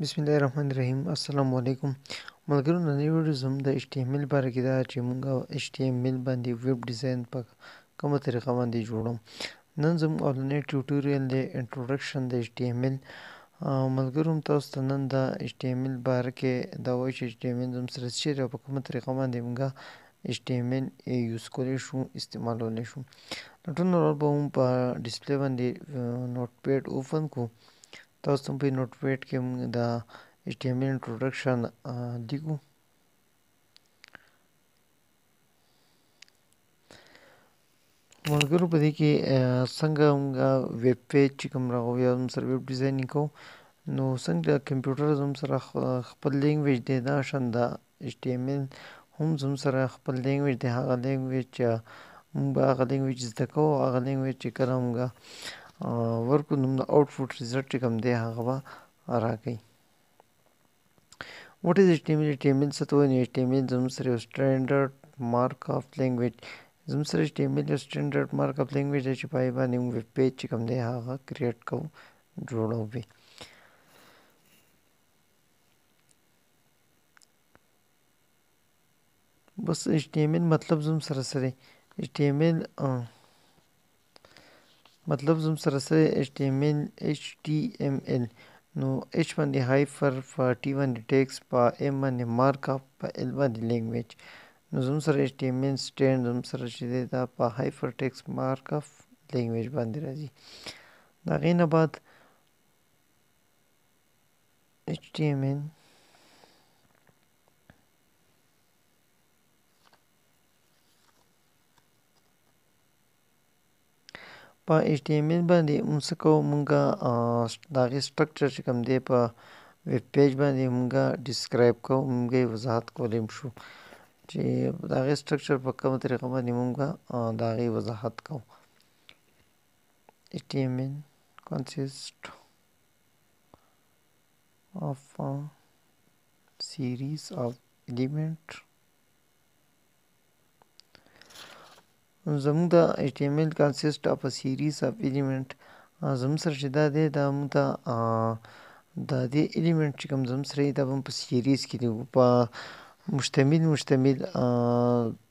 बिस्मिल्लाहिर्रहमानिर्रहीम अस्सलाम वालेकुम मलګرو نننۍ ویډیو زموږ د HTML باره کې ده چې موږ HTML باندې ویب ډیزاین په کومه طریقه باندې جوړو نن زموږ اولنی ټیوټوریال دی انټروډکشن د HTML ملګرو تاسو ته نن د HTML باره کې دا وایي چې HTML زموږ سره څه شی دی او په کومه طریقه باندې موږ HTML یوز کولی شو استعمالولی شو ټول نړۍ به موږ په ډسپلی باندې نوټ پیډ اوپن کړو تاسو ته په نوټ پیډ کې موږ د HTML انټروډکشن لیکو ملګرو په دې کې څنګه موږ ویب پیج چې کوم راغو یا موږ سره ویب ډیزاینینګ کوو نو څنګه کمپیوټر زموږ سره خپل لینګویج دی دا شان د HTML هم زموږ سره خپل لینګویج دی هغه لینګویج چې موږ به هغه لینګویج زده کوو هغه لینګویج چې کله موږ ورکو نو د آوټپوټ ریزلټ چې کوم دی هغه به راکوي What is HTML? HTML څه ته وایي HTML زموږ سره یو سټینډرډ مارک اف لینګویج زموږ سره HTML یو سټینډرډ مارک اف لینګویج دی چې په هغې باندې موږ ویب پیج چې کوم دی هغه کریټ کوو جوړوو به بس HTML مطلب زموږ سره څه دی HTML مطلب زموږ سره څه دی HTML نو H باندې هایفر په T باندې ټیکس په M باندې مارک اپ په L باندې لینګویج نو زموږ سره HTML سټینډ زموږ سره چې دی دا په هایفر ټیکس مارک اپ لینګویج باندې راځي د هغې نه بعد HTML په HTML باندې موږ څه کوو موږ د هغې سټرکچر چې کوم دی په ویب پیج باندې موږ ډسکرایب کوو موږ یې وضاحت کولی شو چې د هغې سټرکچر په کومه طریقه باندې موږ د هغې وضاحت کوو HTML consists of a series of elements زموږ د HTML consist of a series of element زموږ سره چې دا دی دا موږ ته د دې element چې کوم زموږ سره دا به په سیریز کې دی په مشتمل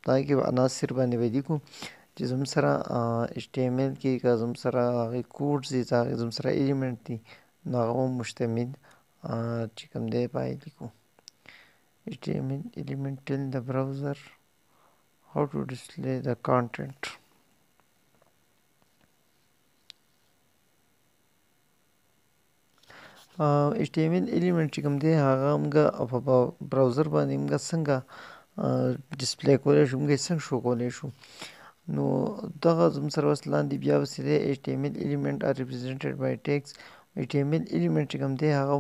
دا کې به عناصر باندې به لیکو چې زموږ سره HTML کې که زموږ سره هغې کوډز دي هغې زموږ سره element دي نو هغه به مشتمل چې کوم دی باید لیکو HTML element tell the browser how to display the content HTML element چې کوم دی هغه موږ په براوزر باندې موږ څنګه ډسپلی کولی شو موږ یې څنګه شو کولی شو نو دغه زموږ سره اوس لاندې بیا پسې دی HTML element are represented by text HTML element چې کوم دی هغه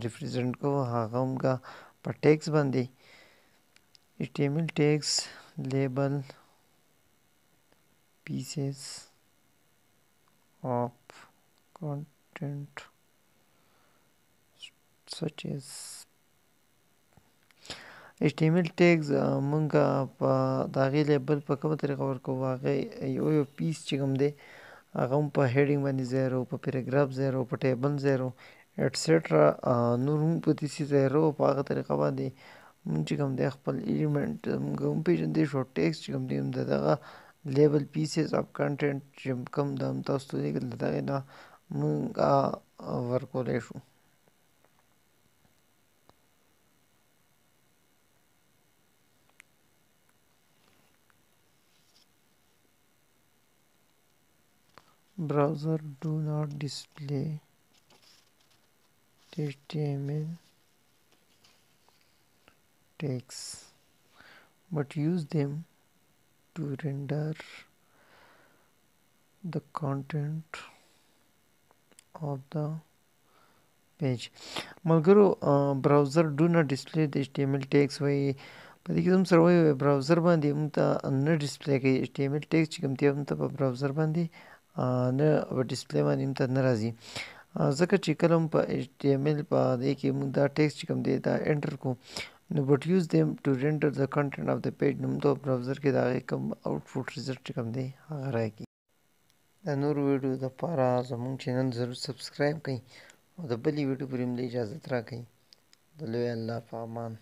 ریپرزینټ کوو هغه موږ په ټیکس باندې HTML tags label pieces of content such as HTML tags موږ په د هغې لیبل په کومه طریقه ورکوو هغه یو پیس چې کوم دی هغه هم په هیډینګ باندې ځای راوړو په پیراګراف ځای راوړو په ټیبل ځای راوړو ایټسټرا نور هم په داسې ځای راوړو په هغه طریقه باندې موږ چې کوم دی خپل ایلیمنټ موږ وپېژندی شو ټیکس چې کوم دی د دغه لیبل پیسز اف کنټینټ چې کوم د تاسو ته لیکل د هغې نه موږ ورکولی شو browser do not display HTML tags but use them to render the content of the page ملګرو براوزر do not display the HTML tags وایي په دې کې زموږ سره وایي براوزر باندې موږ ته نه ډسپلی کوي HTML tags چې کوم دی موږ ته په براوزر باندې نه په ډسپلی باندې موږ ته نه راځي ځکه چې کله هم په HTML په دې کې موږ دا ټیکس چې کوم دی دا انټر کوو نو but use them to render the content of the page نو موږ ته په براوزر کې د هغې کوم آوټپوټ ریزلټ چې کوم دی هغه راکړي د نورو ویډیو دپاره زموږ چینل ضرور سبسکرایب کړئ او د بلې ویډیو پورې مو اجازت راکړئ. د لوی الله په امان.